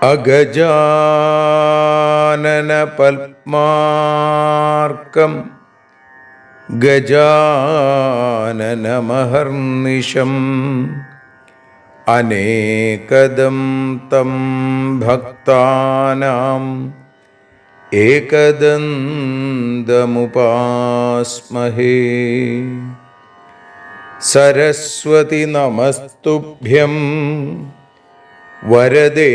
അഗജാനന പത്മാർക്കം ഗജാനനമഹർനിശം അനേകദം തം ഭക്താനാം ഏകദന്തമുപാസ്മഹേ. സരസ്വതി നമസ്തുഭ്യം വരദേ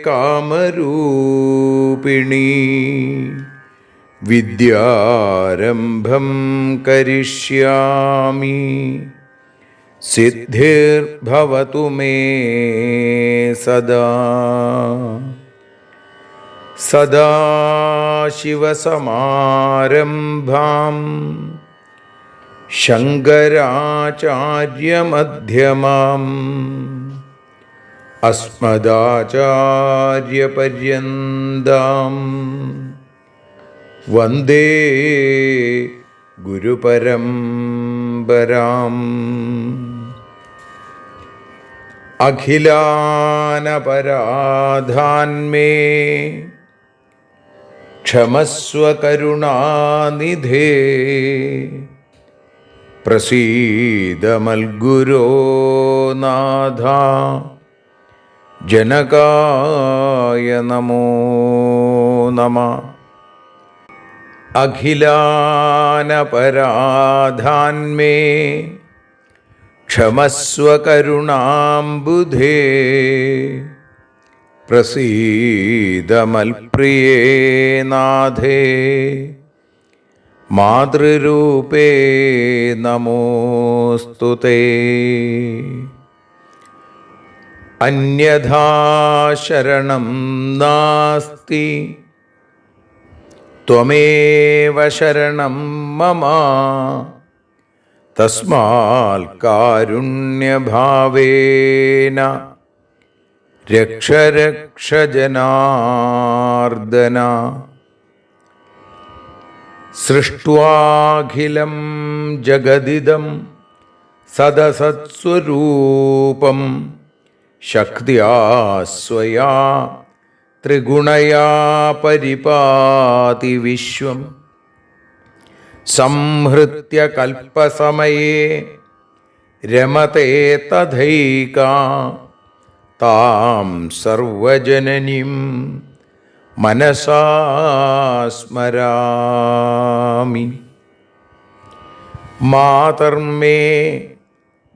കാമരൂപിണി. വിദ്യാരംഭം കരിഷ്യാമി സിദ്ധിർഭവതു മേ സദാ. സദാശിവസമാരംഭാം ശങ്കരാചാര്യമധ്യമാം അസ്മദാചാര്യപര്യന്താം വന്ദേ ഗുരുപരമ്പരാം. അഖിലാനപരാധാന്മേ ക്ഷമസ്വ കരുണാനിധേ. പ്രസീദ മൽഗുരോ നാഥ ജനകായ നമോ നമഃ. അഖിലാനപരാധാന്മേ ക്ഷമസ്വ കരുണാംബുധേ. പ്രസീദ മൽപ്രിയേ നാഥേ മാതൃരൂപേ നമോസ്തുതേ. അന്യഥാ ശരണം നാസ്തി ത്വമേവ ശരണം മമ. തസ്മാൽ കാരുണ്യഭാവേന രക്ഷ രക്ഷ ജനാർദ്ദന. സൃഷ്ട്വാഖിലം ജഗദിദം സദസത്സ്വരൂപം ശക്തിയാ സ്വയാ ത്രിഗുണയാ പരിപാതി വിശ്വം. സംഹൃത്യ കൽപ്പസമയേ രമതേ തഥൈകാ താം സർവജനനീം മനസാ സ്മരാമി. മാതർമേ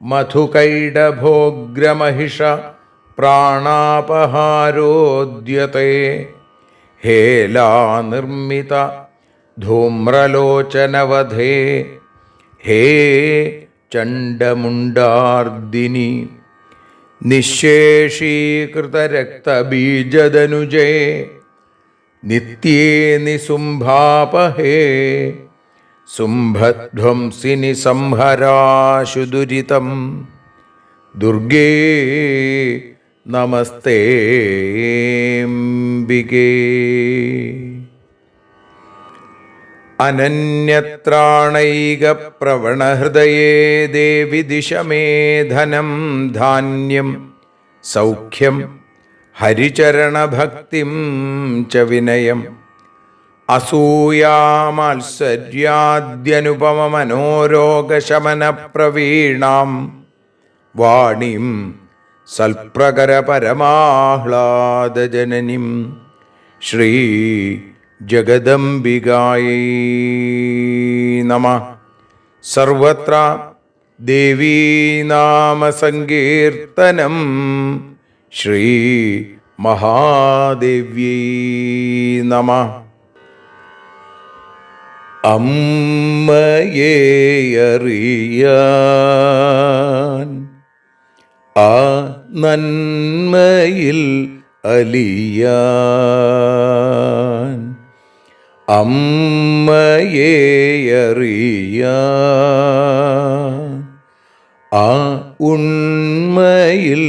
മധുകൈടഭോഗ്രമഹിഷ പ്രാണാപഹാരോദ്യത്തെ. ഹേലാനിർമ്മിത ധൂമ്രലോചനവധേ ഹേ ചണ്ഡമുണ്ഡാർദിനി. നിശേഷീകൃതരക്തബീജദനുജേ നിത്യേ നിസുംഭാപഹേ. സുംഭധ്വംസിനി സംഹരാശു ദുരിതം ദുർഗേ നമസ്തേംബികേ. അനന്യത്രാണൈകപ്രവണഹൃദയേ ദേവി ദിശ മേ ധനം ധാന്യം സൗഖ്യം ഹരിചരണഭക്തിം ച വിനയം. അസൂയാമാത്സര്യാദ്യനുപമമനോരോഗശമനപ്രവീണാം വാണീം സൽപ്രകരപരമാഹ്ലാദജനനീം ശ്രീ ജഗദംബികായൈ നമഃ. സർവത്ര ദേവീനാമസങ്കീർത്തനം ശ്രീ മഹാദേവ്യൈ നമഃ. അമ്മയെ അറിയാൻ ആ നന്മയിൽ അലിയാൻ, അമ്മയെ അറിയാൻ ആ ഉണ്മയിൽ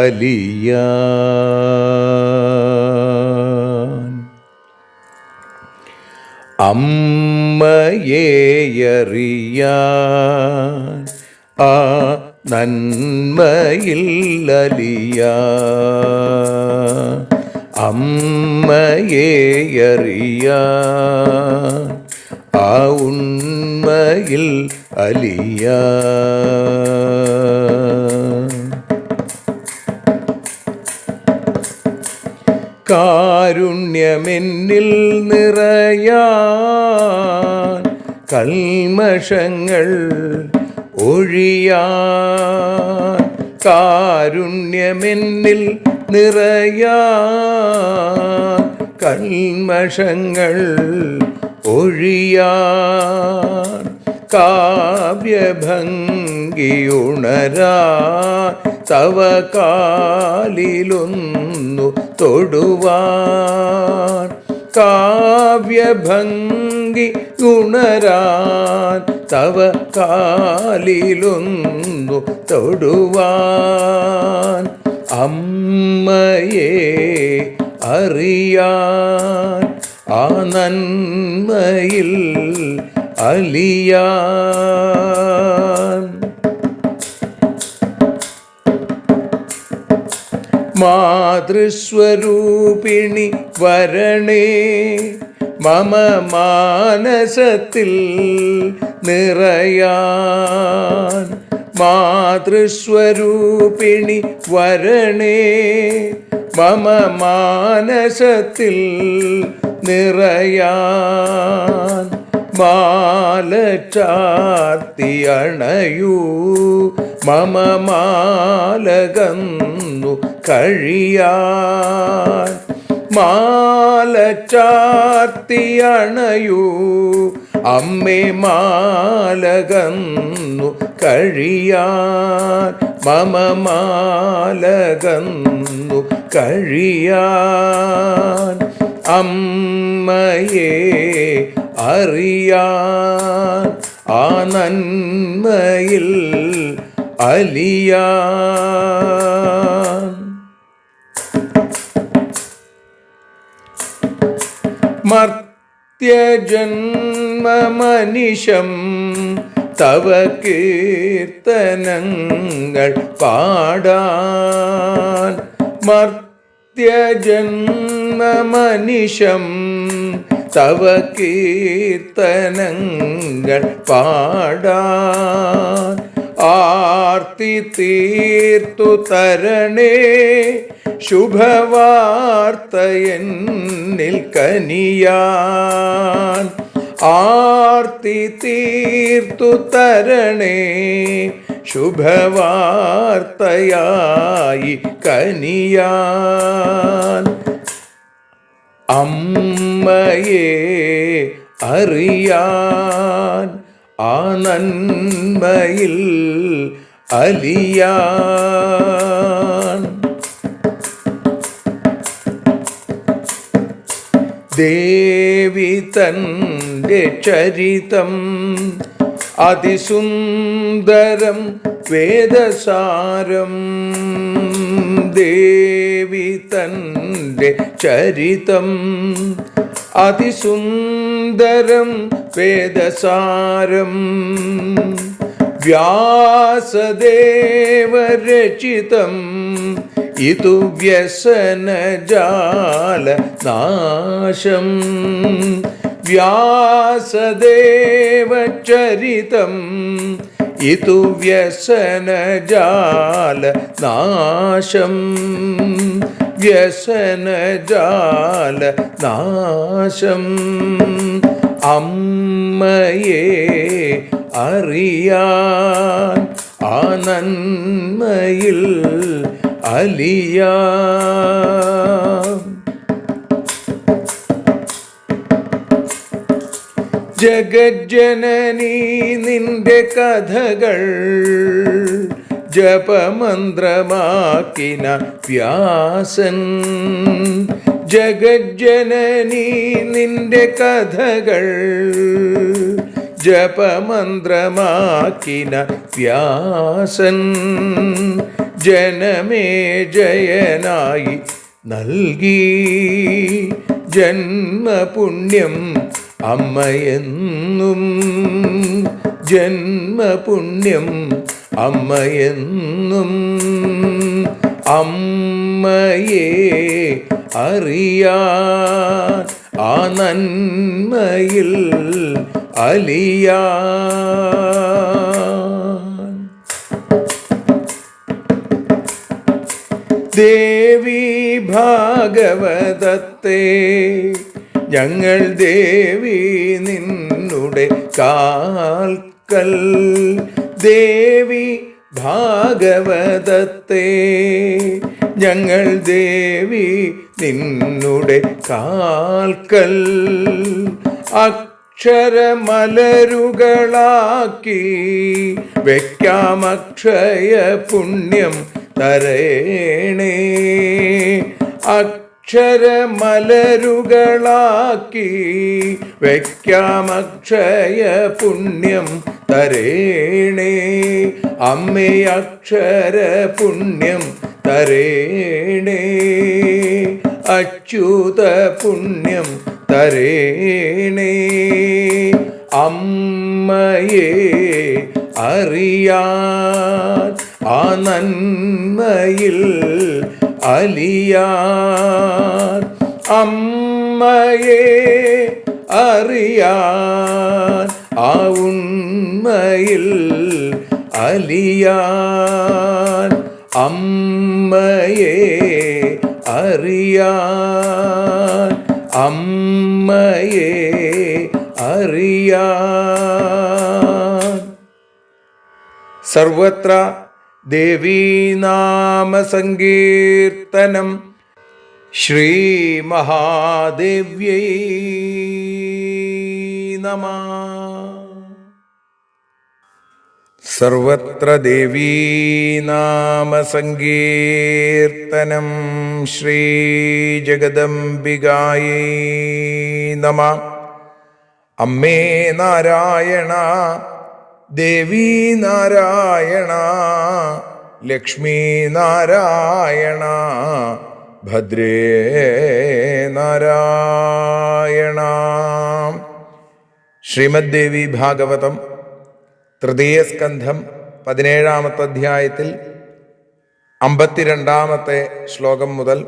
അലിയാൻ, അമ്മയെ അറിയാൻ ആ നന്മയിൽ അലിയാൻ, അമ്മയെ അറിയാൻ ആ ഉണ്മയിൽ അലിയാൻ. കാരുണ്യമെന്നിൽ നിറയാൻ, കൽമഷങ്ങൾ ഒഴിയാൻ, കാരുണ്യമെന്നിൽ നിറയാൻ, കൽമഷങ്ങൾ ഒഴിയാൻ, കാവ്യഭംഗിയുണരാൻ തവ കാലിലൊന്നു തൊടുവാൻ, കാവ്യഭംഗി ഉണരാൻ തവ കാലിലൊന്നു തൊടുവാൻ, അമ്മയെ അറിയാൻ ആ നന്മയിൽ അലിയാൻ. മാതൃസ്വരൂപിണി വരണേ മമ മാനസത്തിൽ നിറയാൻ, മാതൃസ്വരൂപിണി വരണേ മമ മാനസത്തിൽ നിറയാൻ, മാല ചാർത്തി അണയൂ മമ മാലകന്നു കഴിയാൻ, മാല ചാർത്തി അണയൂ അമ്മേ മാലകന്നു കഴിയാൻ, മമ മാലകന്നു കഴിയാൻ, അമ്മയെ അറിയാൻ ആ നന്മയിൽ അലിയാൻ. മർത്യജന്മമനിശം തവ കീർത്തനങ്ങൾ പാടാൻ, മർത്യജന്മമനിശം തവ കീർത്തനങ്ങൾ പാടാൻ, ആർത്തി തീർത്തു തരണേ ശുഭവാർത്തയെന്നിൽ കനിയാൻ, ആർത്തി തീർത്തു തരണേ ശുഭവാർത്തയായി കനിയാൻ, അമ്മയെ അറിയാൻ ആ നന്മയിൽ അലിയാൻ. ദേവി തൻ്റെ ചരിതം അതിസുന്ദരം വേദസാരം, ദേവി തൻ്റെ ചരിതം അതിസുന്ദരം വേദസാരം, വ്യാസദേവരചിതം ഇതു വ്യസനജാല നാശം, വ്യാസദേവചരിതം ഇതു വ്യസനജാല നാശം, വ്യസനജാല നാശം, അമ്മയെ അറിയാൻ ആ നന്മയിൽ അലിയാൻ. ജഗജ്ജനനീ നിന്റെ കഥകൾ ജപമന്ത്രമാക്കിന വ്യാസൻ. ജഗജ്ജനനീ നിന്റെ കഥകൾ ജപമന്ത്രമാക്കിന വ്യാസൻ. ജനമേ ജയനായി നൽകി ജന്മപുണ്യം അമ്മയെന്നും. ജന്മപുണ്യം അമ്മയെന്നും. അമ്മയെ അറിയാൻ ആ നന്മയിൽ അലിയാൻ. ദേവി ഭാഗവതത്തെ ഞങ്ങൾ ദേവി നിന്നുടെ കാൽക്കൽ. ദേവി ഭാഗവതത്തെ ഞങ്ങൾ ദേവി നിന്നുടെ കാൽക്കൽ. അക്ഷരമലരുകളാക്കി വയ്ക്കാം അക്ഷയ പുണ്യം തരേണേ. അക്ഷരമലരുകളാക്കി വയ്ക്കാം അക്ഷയ പുണ്യം തരേണേ. അമ്മേ അക്ഷര പുണ്യം തരേണേ. അച്യുത പുണ്യം തരേണേ. അമ്മയെ അറിയാൻ ആ നന്മയിൽ അലിയാൻ. അമ്മയെ അറിയാൻ ആ ഉണ്മയിൽ അലിയാൻ. അമ്മയെ അറിയാൻ. അമ്മയെ അറിയാൻ. സർവത്ര ദേവീനാമസങ്കീർത്തനം. ശ്രീ മഹാദേവ്യൈ നമഃ. സർവത്ര ദേവീനാമസങ്കീർത്തനം. ശ്രീ ജഗദംബികായൈ നമഃ. അമ്മേ നാരായണ, ദേവി നാരായണ, ലക്ഷ്മി നാരായണ, ഭദ്രേ നാരായണ. ശ്രീമദ് ദേവി ഭാഗവതം തൃതീയ സ്കന്ധം 17-ാമത്തെ അധ്യായത്തിൽ 52-ാമത്തെ ശ്ലോകം മുതൽ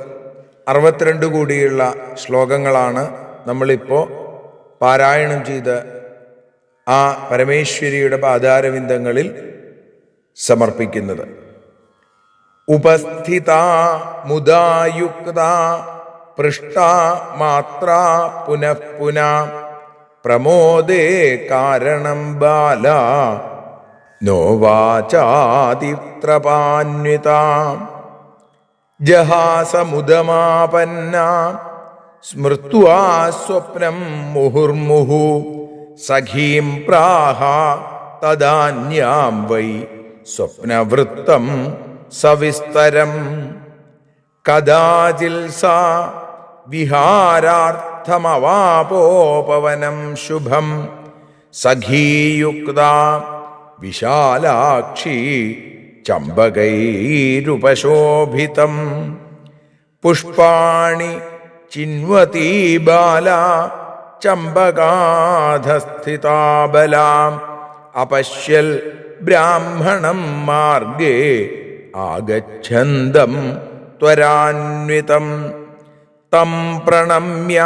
62 കൂടിയുള്ള ശ്ലോകങ്ങളാണ് നമ്മളിപ്പോൾ പാരായണം ചെയ്ത് ആ പരമേശ്വരിയുടെ പാദാരവിന്ദങ്ങളിൽ സമർപ്പിക്കുന്നത്. ഉപസ്ഥിത മുദായുക്ത പൃഷ്ട മാത്ര പുനഃ പുനഃ പ്രമോദേ കാരണം ബാല നോവാചാതിത്രപാന്വിത ജഹാസമുദമാപന്ന സ്മൃത്വാ സ്വപ്നം മുഹുർമുഹു സഖീം പ്രാഹ തദാന്യാം വൈ സ്വപ്നവൃത്തം സവിസ്തരം കദാചിൽ സാ വിഹാരാർത്ഥമവാപോപവനം ശുഭം സഖീയുക്ത വിശാലാക്ഷി ചമ്പകൈരുപശോഭിതം പുഷ്പാണി ചിന്വതി ബാല ചമ്പകാധസ്ഥിതാബലാം അപശ്യൽ ബ്രാഹ്മണം മാർഗേ ആഗച്ഛന്തം ത്വരാന്വിതം തം പ്രണമ്യ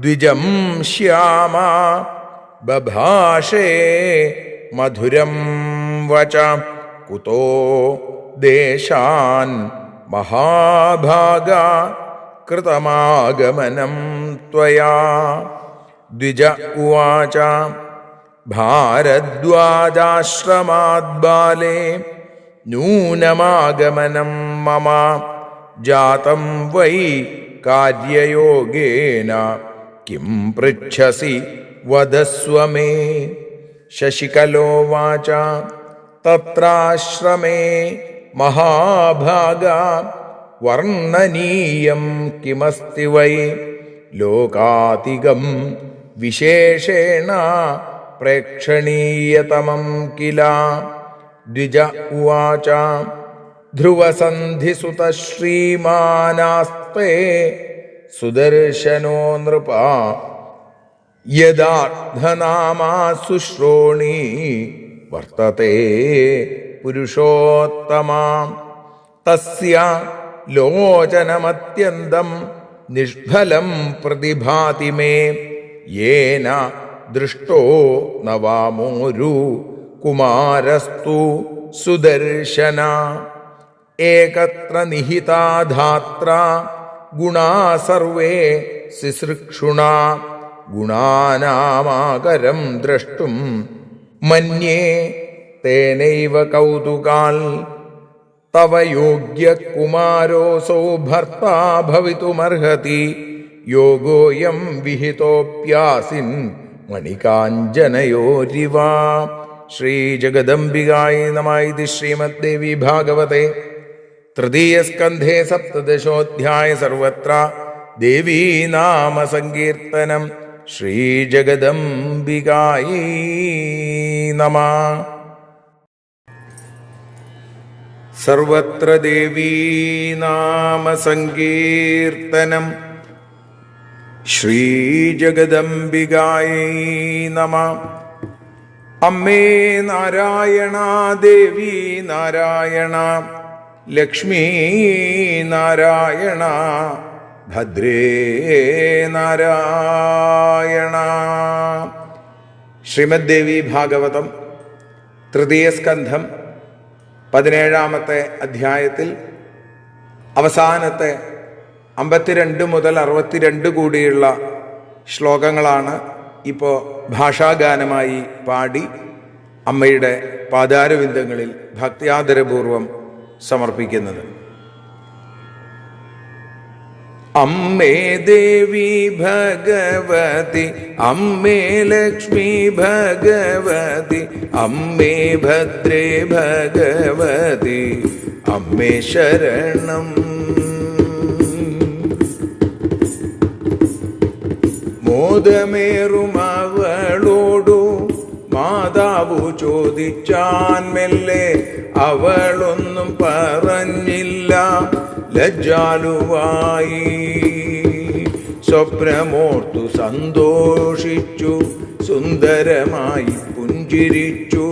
ദ്വിജം ശ്യാമ ബഭാഷേ മധുരം വച കുതോ ദേശാൻ മഹാഭാഗ കൃതമാഗമനം ത്വയാ. ദ്വിജ ഉവാച ഭാരദ്വാജാശ്രമാത് ബാലേ നൂനമാഗമനം മമ ജാതം വൈ കാര്യയോഗേന കിം പൃച്ഛസി വദസ്വ മേ. ശശികലോവാച തത്രാശ്രമേ മഹാഭാഗ വർണ്ണനീയം കിമസ്തി വൈ ലോകാതികം വിശേഷേണ പ്രേക്ഷണീയതമം കില. ദ്വിജ ഉവാച ധ്രുവസന്ധിസുത ശ്രീമാനാസ്തേ സുദർശനോ നൃപ യദാർദ്ധനാമാ ശുശ്രോണി വർത്തത്തെ പുരുഷോത്തമാ. തസ്യ ലോചനമത്യന്തം നിഷ്ഫലം പ്രതിഭാതി മേ യേന ദൃഷ്ടോ നവാമോരു കുമാരസ്തു സുദർശന. ഏകത്ര നിഹിതാ ധാത്ര ഗുണാ സർവേ സിസൃക്ഷുണ ഗുണാനാമാകരം ദ്രഷ്ടും മന്യേ തേനൈവ കൗതുകാൽ. തവ യോഗ്യ കുമാരോസൗ ഭർത്താ ഭവിതുമർഹതി യോഗോയം വിഹിതോപ്യാസിൻ മണികാഞ്ജനയോരിവ. ശ്രീജഗദംബികായ നമഃ. ഇതി ശ്രീമദ്ദേവി ഭാഗവതേ തൃതീയസ്കന്ധേ സപ്തദശോऽധ്യായ. സർവത്ര ദേവീ നാമ സങ്കീർത്തനം. ശ്രീജഗദംബികായ നമഃ. സർവത്ര ദേവീ നാമ സങ്കീർത്തനം. ശ്രീജഗദംബികായ നമഃ. അമ്മേ നാരായണ, ദേവി നാരായണ, ലക്ഷ്മീ നാരായണ, ഭദ്രേ നാരായണ. ശ്രീമദ്ദേവി ഭാഗവതം തൃതീയസ്കന്ധം 17-ാമത്തെ അധ്യായത്തിൽ അവസാനത്തെ 52 മുതൽ 62 കൂടിയുള്ള ശ്ലോകങ്ങളാണ് ഇപ്പോൾ ഭാഷാഗാനമായി പാടി അമ്മയുടെ പാദാരവിന്ദങ്ങളിൽ ഭക്ത്യാദരപൂർവം സമർപ്പിക്കുന്നത്. അമ്മേ ദേവി ഭഗവതി, അമ്മേ ലക്ഷ്മി ഭഗവതി, അമ്മേ ഭദ്രേ ഭഗവതി, അമ്മേ ശരണം. മോദമേറുമവളോടു മാതാവു ചോദിച്ചാൻ മെല്ലെ, അവളൊന്നും പറഞ്ഞില്ല ലജ്ജാലുവായി. സ്വപ്നമോർത്തു സന്തോഷിച്ചു, സുന്ദരമായി പുഞ്ചിരിച്ചു.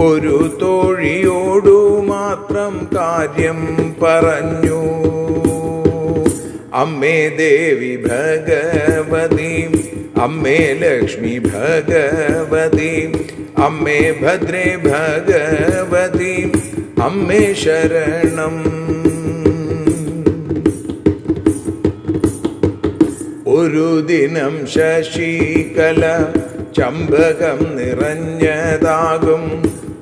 ഒരു തോഴിയോടു മാത്രം കാര്യം പറഞ്ഞു. അമ്മേ ദേവി ഭഗവതി, അമ്മേ ലക്ഷ്മി ഭഗവതി, അമ്മേ ഭദ്രേ ഭഗവതി, അമ്മേ ശരണം. ഒരു ദിനം ശശികല ചമ്പകം നിറഞ്ഞതാകും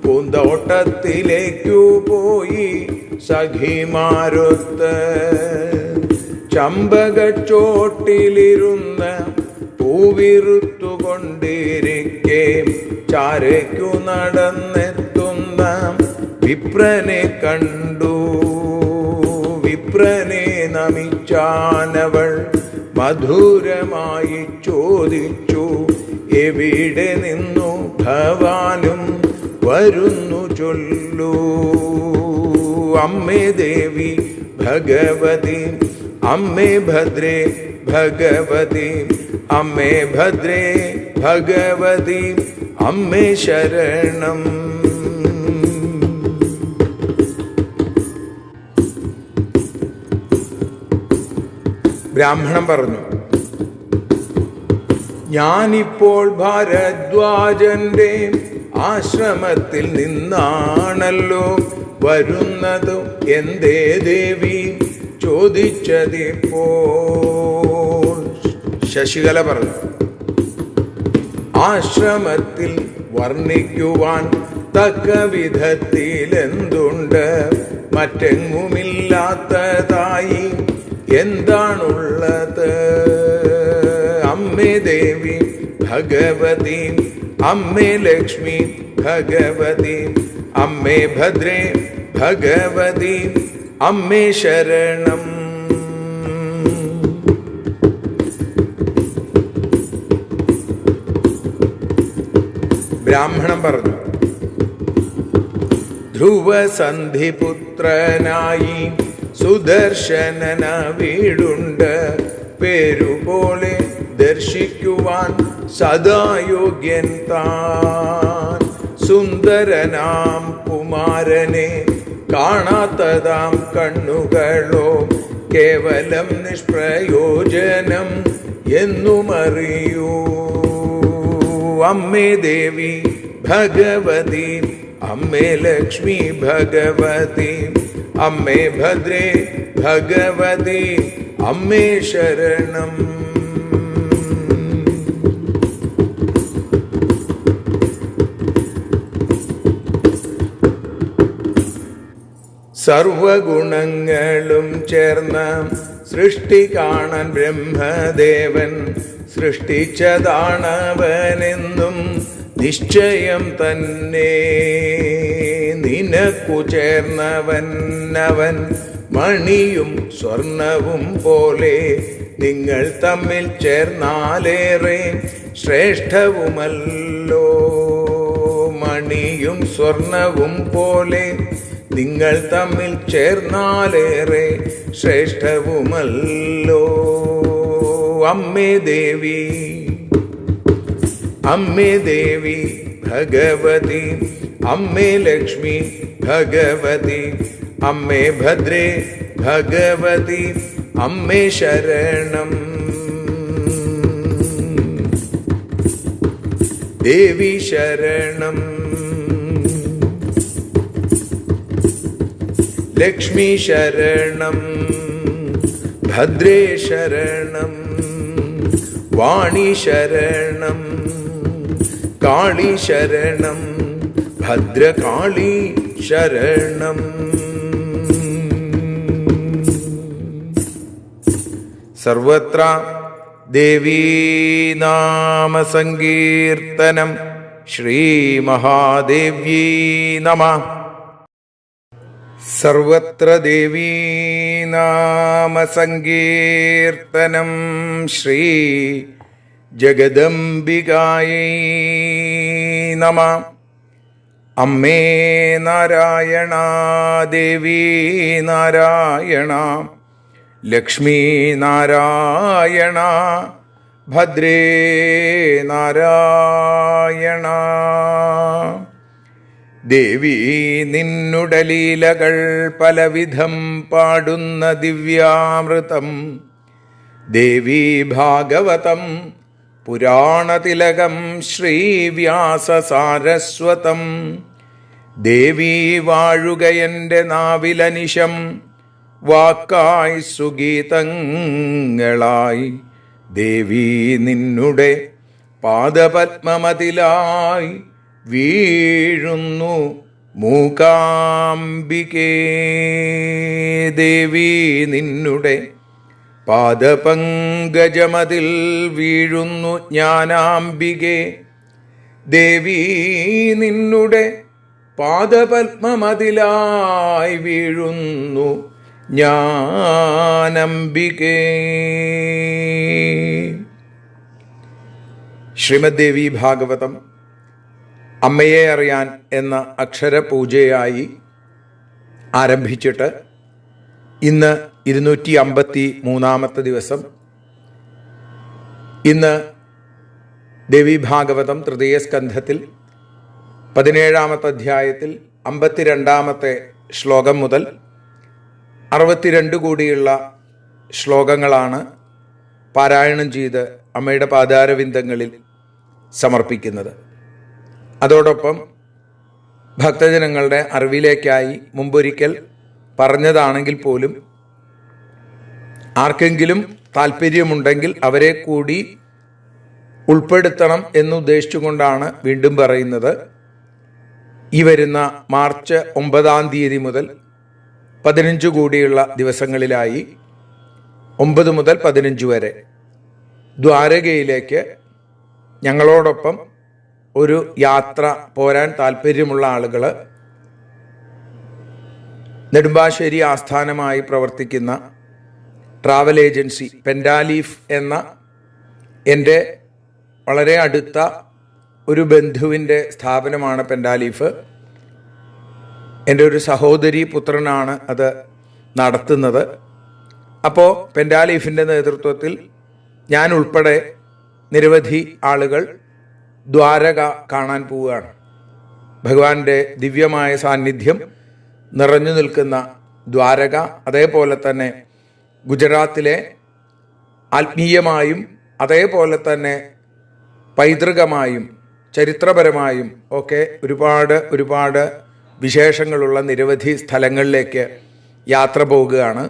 പൂന്തോട്ടത്തിലേക്കു പോയി സഖിമാരൊത്ത്. ചമ്പകച്ചോട്ടിലിരുന്ന് പൂവിറുത്തുകൊണ്ടിരിക്കെ ചാരയ്ക്കു നടന്നെത്തുന്ന വിപ്രനെ കണ്ടു. വിപ്രനെ നമിച്ചാനവൾ മധുരമായി ചോദിച്ചു, എവിടെ നിന്നു ഭവാനും വരുന്നു ചൊല്ലൂ. അമ്മേ ദേവി ഭഗവതി, അമ്മേ ഭദ്രേ ഭഗവതി, അമ്മേ ഭദ്രേ ഭഗവതി, അമ്മേ ശരണം. ബ്രാഹ്മണൻ പറഞ്ഞു, ഞാനിപ്പോൾ ഭാരദ്വാജന്റെ ആശ്രമത്തിൽ നിന്നാണല്ലോ വരുന്നത്. എന്തേ ദേവി ചോദിച്ചതിപ്പോൾ? ശശികല പറഞ്ഞു, ആശ്രമത്തിൽ വർണ്ണിക്കുവാൻ തക്ക വിധത്തിലെന്തുണ്ട്? മറ്റെങ്ങുമില്ലാത്തതായി എന്താണുള്ളത്? അമ്മ അമ്മേ ദേവി ഭഗവതി, അമ്മേ ലക്ഷ്മി ഭഗവതി, അമ്മേ ഭദ്രേ ഭഗവതി, അമ്മേ ശരണം. ബ്രാഹ്മണൻ പറഞ്ഞു, ധ്രുവസന്ധിപുത്രനായി സുദർശനന വീടുണ്ട്, പേരുപോലെ ദർശിക്കുവാൻ സദായോഗ്യൻ താൻ. സുന്ദരനാം കുമാരനെ കാണാത്തതാം കണ്ണുകളോ കേവലം നിഷ്പ്രയോജനം എന്നുമറിയൂ. അമ്മേ ദേവി ഭഗവതി, അമ്മേ ലക്ഷ്മി ഭഗവതി, അമ്മേ ഭദ്രേ ഭഗവതി, അമ്മേ ശരണം. സർവഗുണങ്ങളും ചേർന്ന സൃഷ്ടി കാണാൻ ബ്രഹ്മദേവൻ സൃഷ്ടിച്ചതാണവനെന്നും നിശ്ചയം തന്നെ. നിനക്കു ചേർന്നവൻ അവൻ മണിയും സ്വർണവും പോലെ, നിങ്ങൾ തമ്മിൽ ചേർന്നാലേറെ ശ്രേഷ്ഠവുമല്ലോ. മണിയും സ്വർണവും പോലെ നിങ്ങൾ തമ്മിൽ ചേർന്നാലേറെ ശ്രേഷ്ഠവുമല്ലോ. അമ്മേ ദേവി, അമ്മേ ദേവി ഭഗവതി, അമ്മേ ലക്ഷ്മി ഭഗവതി, അമ്മേ ഭദ്രേ ഭഗവതി, അമ്മേ ശരണം. ദേവി ശരണം, ലക്ഷ്മി ശരണം, ഭദ്രേ ശരണം, വാണി ശരണം, കാളി ശരണം, ഭദ്രകാളി ശരണം. സർവത്ര ദേവീനാമസങ്കീർത്തനം. ശ്രീമഹാദേവ്യൈ നമഃ. സർവത്ര ദേവീനാമസങ്കീർത്തനം. ശ്രീ ജഗദംബികായൈ നമഃ. അമ്മേ നാരായണ, ദേവി നാരായണ, ലക്ഷ്മി നാരായണ, ഭദ്രേ നാരായണ. ദേവി നിന്നുടെ ലീലകൾ പലവിധം പാടുന്ന ദിവ്യാമൃതം. ദേവി ഭാഗവതം പുരാണതിലകം ശ്രീവ്യാസസാരസ്വതം. ദേവി വാഴുകയൻ്റെ നാവിലനിശം, വാക്കായി സുഗീതങ്ങളായി. ദേവി നിന്നുടെ പാദപത്മമതിലായി വീഴുന്നു മൂകാംബികേ. ദേവി നിന്നുടെ പാദപങ്കജമതിൽ വീഴുന്നു ജ്ഞാനാംബികേ. ദേവി നിന്നുടെ പാദപത്മമതിലായി വീഴുന്നു ജ്ഞാനാംബികേ. ശ്രീമദ് ദേവി ഭാഗവതം അമ്മയെ അറിയാൻ എന്ന അക്ഷരപൂജയായി ആരംഭിച്ചിട്ട് ഇന്ന് 253 ദിവസം. ഇന്ന് ദേവി ഭാഗവതം തൃതീയ സ്കന്ധത്തിൽ 17 അധ്യായത്തിൽ 52 ശ്ലോകം മുതൽ 62 കൂടിയുള്ള ശ്ലോകങ്ങളാണ് പാരായണം ചെയ്ത് അമ്മയുടെ പാദാരവിന്ദങ്ങളിൽ സമർപ്പിക്കുന്നത്. അതോടൊപ്പം ഭക്തജനങ്ങളുടെ അറിവിലേക്കായി മുമ്പൊരിക്കൽ പറഞ്ഞതാണെങ്കിൽ പോലും ആർക്കെങ്കിലും താല്പര്യമുണ്ടെങ്കിൽ അവരെ കൂടി ഉൾപ്പെടുത്തണം എന്നുദ്ദേശിച്ചുകൊണ്ടാണ് വീണ്ടും പറയുന്നത്. ഈ വരുന്ന മാർച്ച് 9 മുതൽ 15 കൂടിയുള്ള ദിവസങ്ങളിലായി 9 മുതൽ 15 വരെ ദ്വാരകയിലേക്ക് ഞങ്ങളോടൊപ്പം ഒരു യാത്ര പോരാൻ താല്പര്യമുള്ള ആളുകൾ നെടുമ്പാശ്ശേരി ആസ്ഥാനമായി പ്രവർത്തിക്കുന്ന ട്രാവൽ ഏജൻസി പെൻഡാലീഫ് എന്ന എൻ്റെ വളരെ അടുത്ത ഒരു ബന്ധുവിൻ്റെ സ്ഥാപനമാണ് പെൻഡാലീഫ്. എൻ്റെ ഒരു സഹോദരി പുത്രനാണ് അത് നടത്തുന്നത്. അപ്പോൾ പെൻഡാലീഫിൻ്റെ നേതൃത്വത്തിൽ ഞാൻ ഉൾപ്പെടെ നിരവധി ആളുകൾ ദ്വാരക കാണാൻ പോവുകയാണ്. ഭഗവാന്റെ ദിവ്യമായ സാന്നിധ്യം നിറഞ്ഞു നിൽക്കുന്ന ദ്വാരക, അതേപോലെ തന്നെ ഗുജറാത്തിലെ ആത്മീയമായും അതേപോലെ തന്നെ പൈതൃകമായും ചരിത്രപരമായും ഒക്കെ ഒരുപാട് വിശേഷങ്ങളുള്ള നിരവധി സ്ഥലങ്ങളിലേക്ക് യാത്ര പോകുകയാണ്.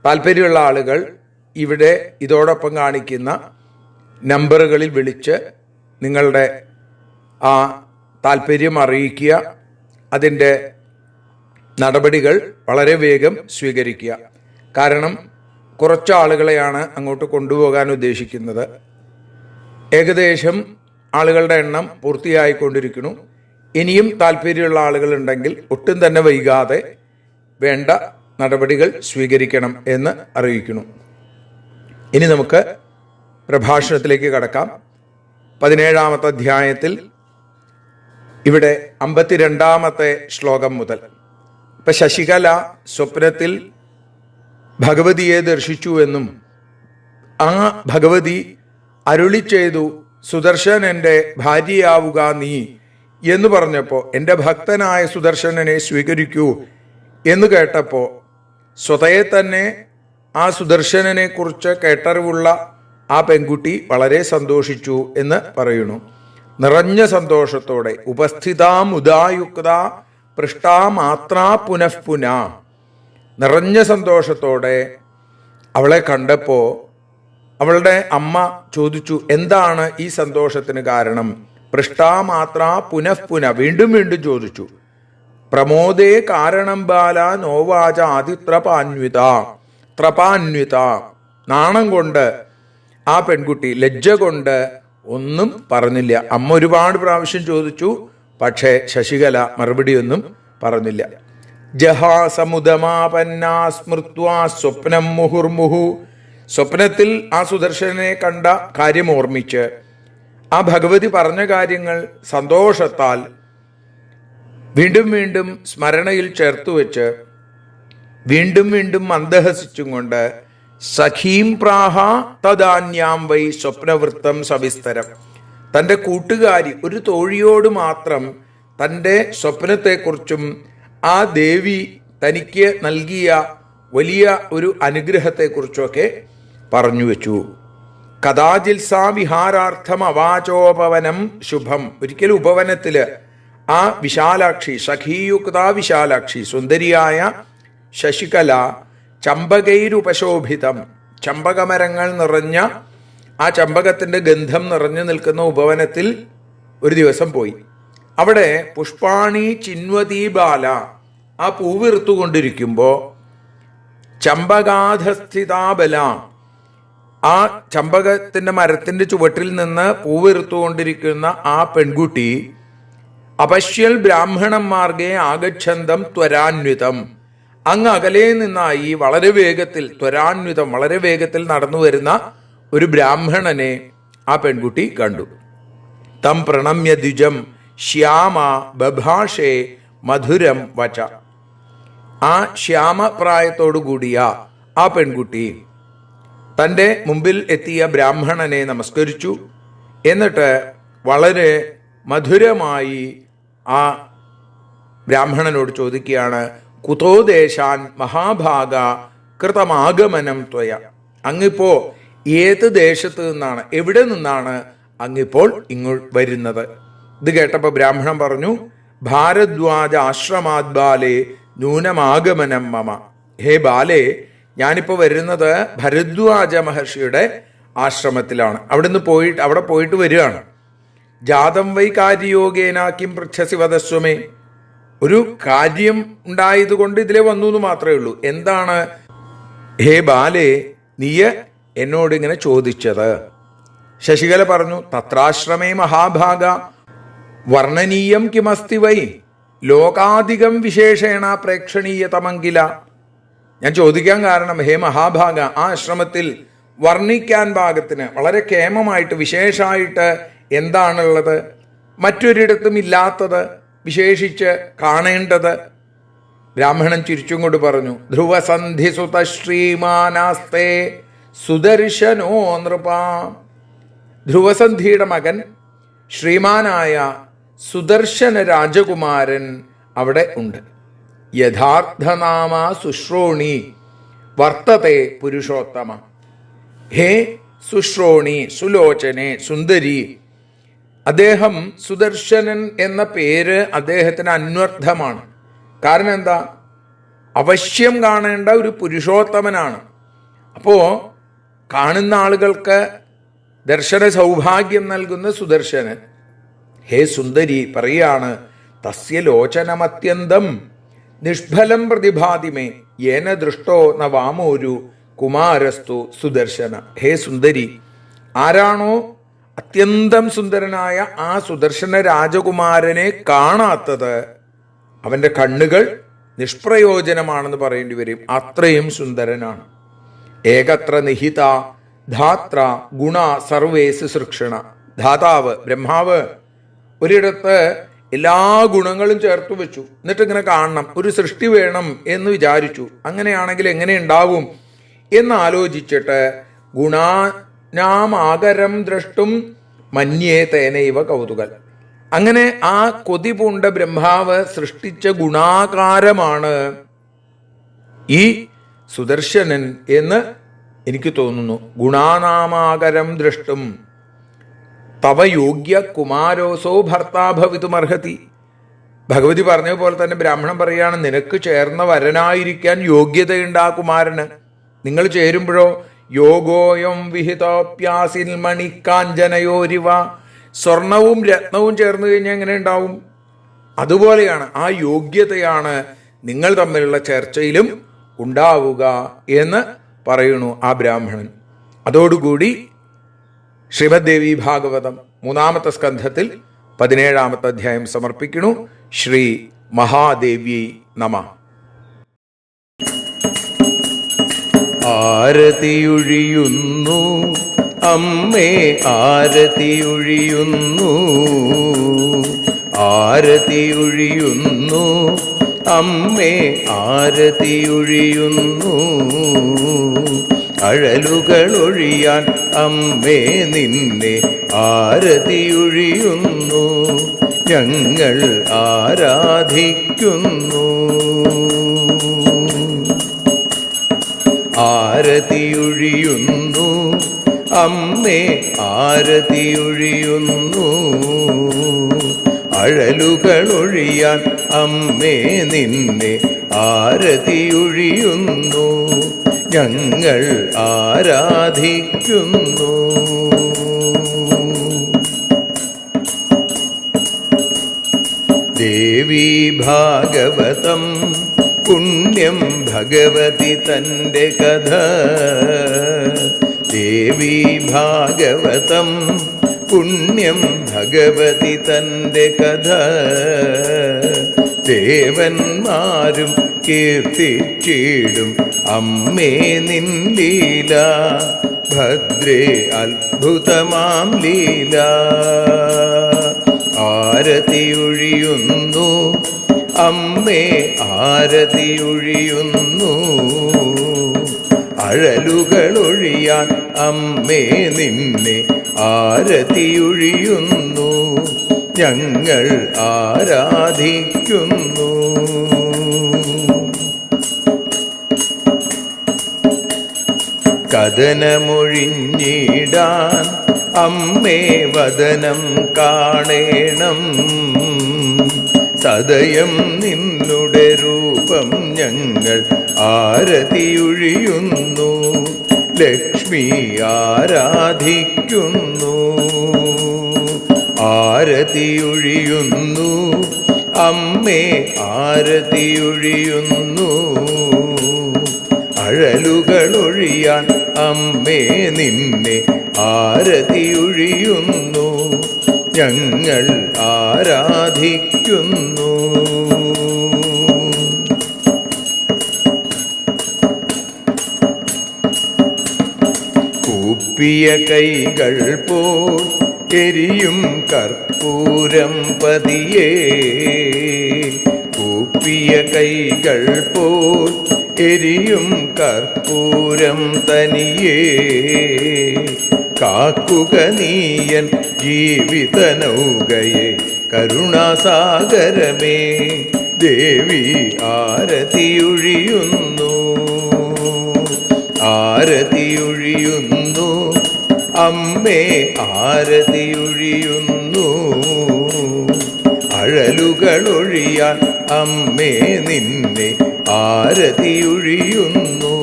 താല്പര്യമുള്ള ആളുകൾ ഇവിടെ ഇതോടൊപ്പം കാണിക്കുന്ന നമ്പറുകളിൽ വിളിച്ച് നിങ്ങളുടെ ആ താല്പര്യം അറിയിക്കുക. അതിൻ്റെ നടപടികൾ വളരെ വേഗം സ്വീകരിക്കുക. കാരണം കുറച്ച് ആളുകളെയാണ് അങ്ങോട്ട് കൊണ്ടുപോകാൻ ഉദ്ദേശിക്കുന്നത്. ഏകദേശം ആളുകളുടെ എണ്ണം പൂർത്തിയായിക്കൊണ്ടിരിക്കുന്നു. ഇനിയും താല്പര്യമുള്ള ആളുകളുണ്ടെങ്കിൽ ഒട്ടും തന്നെ വൈകാതെ വേണ്ട നടപടികൾ സ്വീകരിക്കണം എന്ന് അറിയിക്കുന്നു. ഇനി നമുക്ക് പ്രഭാഷണത്തിലേക്ക് കടക്കാം. 17-ാമത്തെ അധ്യായത്തിൽ ഇവിടെ 52-ാമത്തെ ശ്ലോകം മുതൽ. ഇപ്പം ശശികല സ്വപ്നത്തിൽ ഭഗവതിയെ ദർശിച്ചുവെന്നും ആ ഭഗവതി അരുളി ചെയ്തു, സുദർശനൻ്റെ ഭാര്യയാവുക നീ എന്ന് പറഞ്ഞപ്പോൾ എൻ്റെ ഭക്തനായ സുദർശനനെ സ്വീകരിക്കൂ എന്ന് കേട്ടപ്പോൾ സ്വതയെ തന്നെ ആ സുദർശനനെ കുറിച്ച് കേട്ടറിവുള്ള ആ പെൺകുട്ടി വളരെ സന്തോഷിച്ചു എന്ന് പറയുന്നു. നിറഞ്ഞ സന്തോഷത്തോടെ ഉപസ്ഥിതാമുദായുക്ത പൃഷ്ടാമാത്രാ പുനഃപുന, നിറഞ്ഞ സന്തോഷത്തോടെ അവളെ കണ്ടപ്പോൾ അവളുടെ അമ്മ ചോദിച്ചു, എന്താണ് ഈ സന്തോഷത്തിന് കാരണം? പൃഷ്ടാമാത്ര പുനഃപുന, വീണ്ടും വീണ്ടും ചോദിച്ചു. പ്രമോദേ കാരണം ബാല നോവാച ആദിത്രപാന്വിത ത്രപാന്വിത, നാണം കൊണ്ട് ആ പെൺകുട്ടി ലജ്ജ കൊണ്ട് ഒന്നും പറഞ്ഞില്ല. അമ്മ ഒരുപാട് പ്രാവശ്യം ചോദിച്ചു, പക്ഷേ ശശികല മറുപടിയൊന്നും പറഞ്ഞില്ല. ജഹാസമുദമാപന്നാ സ്മൃത്വാ സ്വപ്നം മുഹുർമുഹു, സ്വപ്നത്തിൽ ആ സുദർശനെ കണ്ട കാര്യം ഓർമ്മിച്ച് ആ ഭഗവതി പറഞ്ഞ കാര്യങ്ങൾ സന്തോഷത്താൽ വീണ്ടും വീണ്ടും സ്മരണയിൽ ചേർത്തു വെച്ച് വീണ്ടും വീണ്ടും മന്ദഹസിച്ചും കൊണ്ട് സഖീം പ്രാഹ തദാന്യാം വൈ സ്വപ്നവൃത്തം സവിസ്തരം, തൻ്റെ കൂട്ടുകാരി ഒരു തോഴിയോട് മാത്രം തൻ്റെ സ്വപ്നത്തെക്കുറിച്ചും ആ ദേവി തനിക്ക് നൽകിയ വലിയ ഒരു അനുഗ്രഹത്തെക്കുറിച്ചൊക്കെ പറഞ്ഞു വെച്ചു. കഥാജിൽസാ വിഹാരാർത്ഥം അവാചോപവനം ശുഭം, ഒരിക്കലും ഉപവനത്തില് ആ വിശാലാക്ഷി, സഖീയുക്ത വിശാലാക്ഷി, സുന്ദരിയായ ശശികല ചമ്പകൈരുപശോഭിതം, ചമ്പകമരങ്ങൾ നിറഞ്ഞ ആ ചമ്പകത്തിൻ്റെ ഗന്ധം നിറഞ്ഞു നിൽക്കുന്ന ഉപവനത്തിൽ ഒരു ദിവസം പോയി. അവിടെ പുഷ്പാണി ചിന്വതി ബാല, ആ പൂവിറുത്തുകൊണ്ടിരിക്കുമ്പോൾ ചമ്പകാധസ്ഥിതാബല, ആ ചമ്പകത്തിൻ്റെ മരത്തിൻ്റെ ചുവട്ടിൽ നിന്ന് പൂവിറുത്തുകൊണ്ടിരിക്കുന്ന ആ പെൺകുട്ടി അപശ്യൽ ബ്രാഹ്മണം മാർഗേ ആഗച്ഛന്തം ത്വരാന്വിതം, അങ്ങ് അകലെ നിന്നായി വളരെ വേഗത്തിൽ, ത്വരാന്വിതം വളരെ വേഗത്തിൽ നടന്നു വരുന്ന ഒരു ബ്രാഹ്മണനെ ആ പെൺകുട്ടി കണ്ടു. തം പ്രണമ്യ ദ്വിജം ശ്യാമ ബഭാഷേ മധുരം വച, ആ ശ്യാമപ്രായത്തോടു കൂടിയ ആ പെൺകുട്ടി തൻ്റെ മുമ്പിൽ എത്തിയ ബ്രാഹ്മണനെ നമസ്കരിച്ചു. എന്നിട്ട് വളരെ മധുരമായി ആ ബ്രാഹ്മണനോട് ചോദിക്കുകയാണ്, കുതോ ദേശാൻ മഹാഭാഗ കൃതമാഗമനം ത്വയ, അങ്ങിപ്പോ ഏത് ദേശത്ത് നിന്നാണ്, എവിടെ നിന്നാണ് അങ്ങിപ്പോൾ ഇങ്ങോട്ട് വരുന്നത്? ഇത് കേട്ടപ്പോൾ ബ്രാഹ്മണൻ പറഞ്ഞു, ഭാരദ്വാജ ആശ്രമാത് ബാലേ നൂനമാഗമനം മമ, ഹേ ബാലേ, ഞാനിപ്പോൾ വരുന്നത് ഭരദ്വാജ മഹർഷിയുടെ ആശ്രമത്തിലാണ്. അവിടെ പോയിട്ട് വരികയാണ്. ജാതം വൈ കാര്യയോഗേനാക്കിം പൃച്ഛസി വധസ്വമേ, ഒരു കാര്യം ഉണ്ടായതുകൊണ്ട് ഇതിലെ വന്നു എന്ന് മാത്രമേ ഉള്ളൂ. എന്താണ് ഹേ ബാലേ നീ എന്നോട് ഇങ്ങനെ ചോദിച്ചത്? ശശികല പറഞ്ഞു, തത്രാശ്രമേ മഹാഭാഗ വർണ്ണനീയം കിമസ്തി വൈ ലോകാധികം വിശേഷേണ പ്രേക്ഷണീയതമങ്കില. ഞാൻ ചോദിക്കാൻ കാരണം, ഹേ മഹാഭാഗ, ആ ആശ്രമത്തിൽ വർണ്ണിക്കാൻ പാകത്തിന് വളരെ കേമമായിട്ട് വിശേഷമായിട്ട് എന്താണുള്ളത്, മറ്റൊരിടത്തും ഇല്ലാത്തത്, വിശേഷിച്ച് കാണേണ്ടത്? ബ്രാഹ്മണൻ ചിരിച്ചും കൊണ്ട് പറഞ്ഞു, ധ്രുവസന്ധിസുത ശ്രീമാനാസ്തേ സുദർശനോ നൃപ. ധ്രുവസന്ധിയുടെ മകൻ ശ്രീമാനായ സുദർശന രാജകുമാരൻ അവിടെ ഉണ്ട്. യഥാർത്ഥനാമ സുശ്രോണി വർത്തത്തെ പുരുഷോത്തമ. ഹേ സുശ്രോണി, സുലോചനെ, സുന്ദരി. അദ്ദേഹം സുദർശനൻ എന്ന പേര് അദ്ദേഹത്തിന് അന്വർത്ഥമാണ്. കാരണം എന്താ? അവശ്യം കാണേണ്ട ഒരു പുരുഷോത്തമനാണ്. അപ്പോ കാണുന്ന ആളുകൾക്ക് ദർശന സൗഭാഗ്യം നൽകുന്ന സുദർശനൻ. ഹേ സുന്ദരി പറയാണ്, തസ്യ ലോചനമത്യന്തം നിഷ്ഫലം പ്രതിഭാതിമേ യേന ദൃഷ്ടോ ന വാമോരു കുമാരസ്തു സുദർശന. ഹേ സുന്ദരി, ആരാണോ അത്യന്തം സുന്ദരനായ ആ സുദർശന രാജകുമാരനെ കാണാത്തത്, അവന്റെ കണ്ണുകൾ നിഷ്പ്രയോജനമാണെന്ന് പറയേണ്ടി വരും. അത്രയും സുന്ദരനാണ്. ഏകത്ര നിഹിത ധാത്ര ഗുണ സർവേ സുസൃക്ഷണ. ധാതാവ് ബ്രഹ്മാവ് ഒരിടത്ത് എല്ലാ ഗുണങ്ങളും ചേർത്തു വെച്ചു. എന്നിട്ട് ഇങ്ങനെ കാണണം, ഒരു സൃഷ്ടി വേണം എന്ന് വിചാരിച്ചു. അങ്ങനെയാണെങ്കിൽ എങ്ങനെ ഉണ്ടാവും എന്നാലോചിച്ചിട്ട് ഗുണാനാമാകരം ദ്രഷ്ടും മന്യേ തേനൈവ കൗതുകൽ. അങ്ങനെ ആ കൊതി പൂണ്ട ബ്രഹ്മാവ് സൃഷ്ടിച്ച ഗുണാകാരമാണ് ഈ സുദർശനൻ എന്ന് എനിക്ക് തോന്നുന്നു. ഗുണാനാമാകരം ദ്രഷ്ടും തവ യോഗ്യ കുമാരോസോ ഭർത്താ ഭവിതുമർഹതി. ഭഗവതി പറഞ്ഞ പോലെ തന്നെ ബ്രാഹ്മണൻ പറയുകയാണ്, നിനക്ക് ചേർന്ന വരനായിരിക്കാൻ യോഗ്യതയുണ്ട് ആ കുമാരന്. നിങ്ങൾ ചേരുമ്പോഴോ യോഗോയം വിഹിതോപ്യാസിൽ മണിക്കാഞ്ചനയോരിവ. സ്വർണവും രത്നവും ചേർന്ന് കഴിഞ്ഞാൽ എങ്ങനെ ഉണ്ടാവും? അതുപോലെയാണ്, ആ യോഗ്യതയാണ് നിങ്ങൾ തമ്മിലുള്ള ചർച്ചയിലും ഉണ്ടാവുക എന്ന് പറയുന്നു ആ ബ്രാഹ്മണൻ. അതോടുകൂടി ശ്രീമദ് ദേവി ഭാഗവതം 3-ാമത്തെ സ്കന്ധത്തിൽ 17-ാമത്തെ അധ്യായം സമർപ്പിക്കുന്നു. ശ്രീ മഹാദേവ്യൈ നമഃ. ആരതിയൊഴിയുന്നു അമ്മേ, ആരതിയൊഴിയുന്നു, ആരതിയൊഴിയുന്നു അമ്മേ, ആരതിയൊഴിയുന്നു. അഴലുകളൊഴിയാൻ അമ്മേ നിന്നെ ആരതിയൊഴിയുന്നു, ഞങ്ങൾ ആരാധിക്കുന്നു. ആരതിയൊഴിയുന്നു അമ്മേ, ആരതിയൊഴിയുന്നു. അഴലുകളൊഴിയാൻ അമ്മേ നിന്നെ ആരതിയൊഴിയുന്നു, ഞങ്ങൾ ആരാധിക്കുന്നു. ദേവി ഭാഗവതം പുണ്യം ഭഗവതി തൻ്റെ കഥ. ദേവി ഭാഗവതം പുണ്യം ഭഗവതി തൻ്റെ കഥ. ദേവന്മാരും കീർത്തിച്ചിടും അമ്മേ നിൻ ലീല, ഭദ്രേ അത്ഭുതമാം ലീല. ആരതിയൊഴിയുന്നു അമ്മേ, ആരതിയൊഴിയുന്നു. അഴലുകളൊഴിയാൻ അമ്മേ നിന്നെ ആരതിയൊഴിയുന്നു, ഞങ്ങൾ ആരാധിക്കുന്നു. കഥനമൊഴിഞ്ഞിടാൻ അമ്മേ വദനം കാണേണം, സദയം നിന്നുടെ രൂപം ഞങ്ങൾ ആരതിയൊഴിയുന്നു, ലക്ഷ്മി ആരാധിക്കുന്നു. ആരതിയൊഴിയുന്നു അമ്മേ, ആരതിയൊഴിയുന്നു. അഴലുകളൊഴിയാൻ അമ്മേ നിന്നെ ആരതിയൊഴിയുന്നു, ഞങ്ങൾ ആരാധിക്കുന്നു. കൂപ്പിയ കൈകൾ പോൽ എരിയും കർപ്പൂരം പതിയേ, കൂപ്പിയ കൈകൾ പോൽ എരിയും കർപ്പൂരം തനിയേ, കാക്കുക നീയൻ ജീവിത നൗകയെ കരുണാസാഗരമേ, ദേവി ആരതിയൊഴിയുന്നു, ആരതിയൊഴിയുന്നു, അമ്മേ ആരതിയൊഴിയുന്നു. അഴലുകളൊഴിയാൻ അമ്മേ നിന്നെ ആരതിയൊഴിയുന്നു,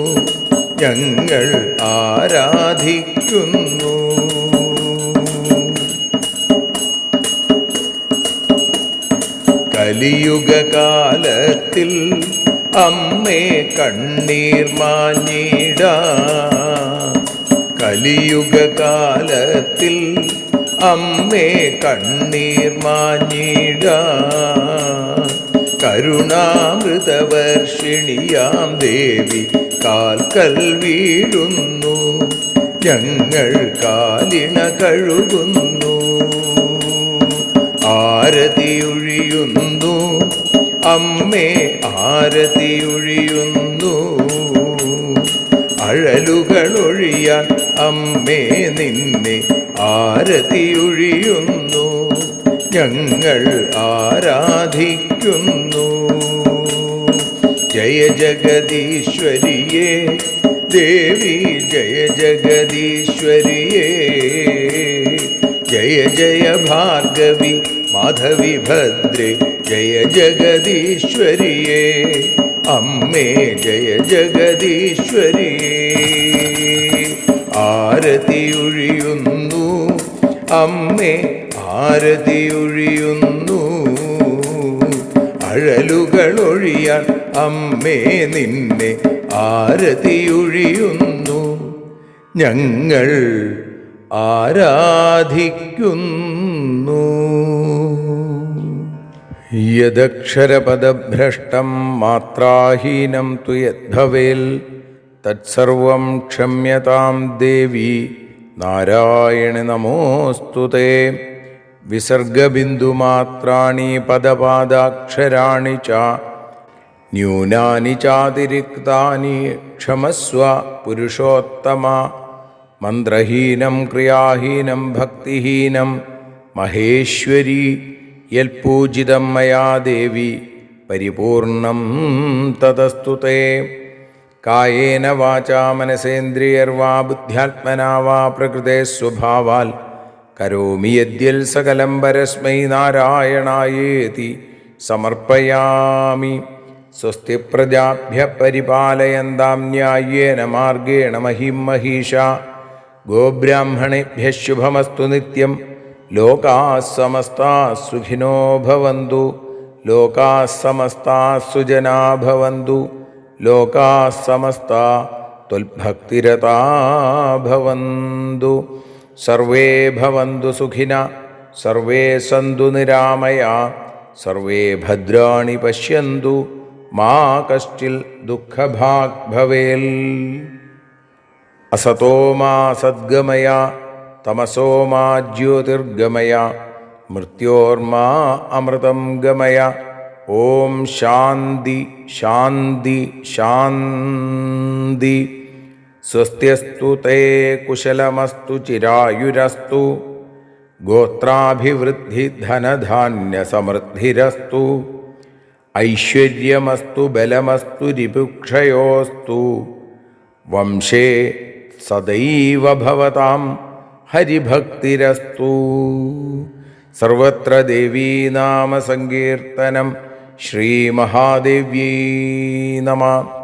ഞങ്ങൾ ആരാധിക്കുന്നു. കലിയുഗകാലത്തിൽ അമ്മേ കണ്ണീർ മാഞ്ഞിടാൻ, കലിയുഗകാലത്തിൽ അമ്മേ കണ്ണീർ മാഞ്ഞിടാൻ, കരുണാമൃതവർഷിണിയാം ദേവി കാൽക്കൽ വീഴുന്നു, ഞങ്ങൾ കാലിണ കഴുകുന്നു. ആരതിയൊഴിയുന്നു അമ്മേ ആരതിയൊഴിയുന്നു, അഴലുകളൊഴിയാൻ അമ്മേ നിന്നെ ആരതിയൊഴിയുന്നു, ഞങ്ങൾ ആരാധിക്കുന്നു. ജയ ജഗദീശ്വരിയേ ദേവി, ജയ ജഗദീശ്വരിയേ, ജയ ജയ ഭാർഗവി മാധവി ഭദ്രേ, ജയ ജഗദീശ്വരിയേ അമ്മേ, ജയ ജഗദീശ്വരിയേ. ആരതിയൊഴിയുന്നു അമ്മേ ആരതിയൊഴിയുന്നു, അഴലുകളൊഴിയാൻ അമ്മേ നിന്നെ ആരതിയൊഴിയുന്നു, ഞങ്ങൾ ആരാധിക്കുന്നു. യദക്ഷരപദഭ്രഷ്ടം മാത്രാഹീനം തു യദ്ഭവേൽ തത്സർവം ക്ഷമ്യതാം ദേവി നാരായണി നമോസ്തുതേ. വിസർഗബിന്ദുമാത്രാണി പദപാദാക്ഷരാണി ച ന്യൂനാനി ചാതിരിക്താനി ക്ഷമസ്വ പുരുഷോത്തമ. മന്ത്രഹീനം ക്രിയാഹീനം ഭക്തിഹീനം മഹേശ്വരി യൽപൂജിതം മയാ ദേവി പരിപൂർണം തതസ്തുതേ. കായേന വാചാ മനസേന്ദ്രിയർവാ ബുദ്ധ്യാത്മനാ വാ പ്രകൃതേ സ്വഭാവാൽ കരോമി യദ്യൽ സകലം പരസ്മൈ നാരായണായേതി സമർപ്പയാമി. സ്വസ്തി പ്രജാഭ്യ പരിപാലയന്താം ന്യായേന മാർഗേണ മഹിം മഹീഷാ. ഗോബ്രാഹ്മണേഭ്യഃ ശുഭമസ്തു നിത്യം. ലോകാഃ സമസ്താഃ സുഖിനോ ഭവന്തു. ലോകാഃ സമസ്താഃ സുജനാ ഭവന്തു. ലോകാഃ സമസ്താഃ ത്വൽഭക്തിരതാ ഭവന്തു. സർവേ ഭവന്തു സുഖിനഃ. സർവേ സന്തു നിരാമയാഃ. സർവേ ഭദ്രാണി പശ്യന്തു. മാ കശ്ചിൽ ദുഃഖഭാഗ് ഭവേൽ. അസതോ മാ സദ്ഗമയ. തമസോ മാ ജ്യോതിർഗമയ. മൃത്യോർമാ അമൃതം ഗമയ. ഓം ശാന്തി ശാന്തി ശാന്തി. സ്വസ്ത്യസ്തു തേ കുശലമസ്തു ചിരായുരസ്തു. ഗോത്രാഭിവൃദ്ധി ധനധാന്യസമൃദ്ധിരസ്തു. ഐശ്വര്യമസ്തു ബലമസ്തു രിപുക്ഷയോസ്തു. വംശേ സദൈവ ഭവതാം ഹരിഭക്തിരസ്തു. സർവത്ര ദേവീനാമസങ്കീർത്തനം. ശ്രീമഹാദേവ്യൈ നമഃ.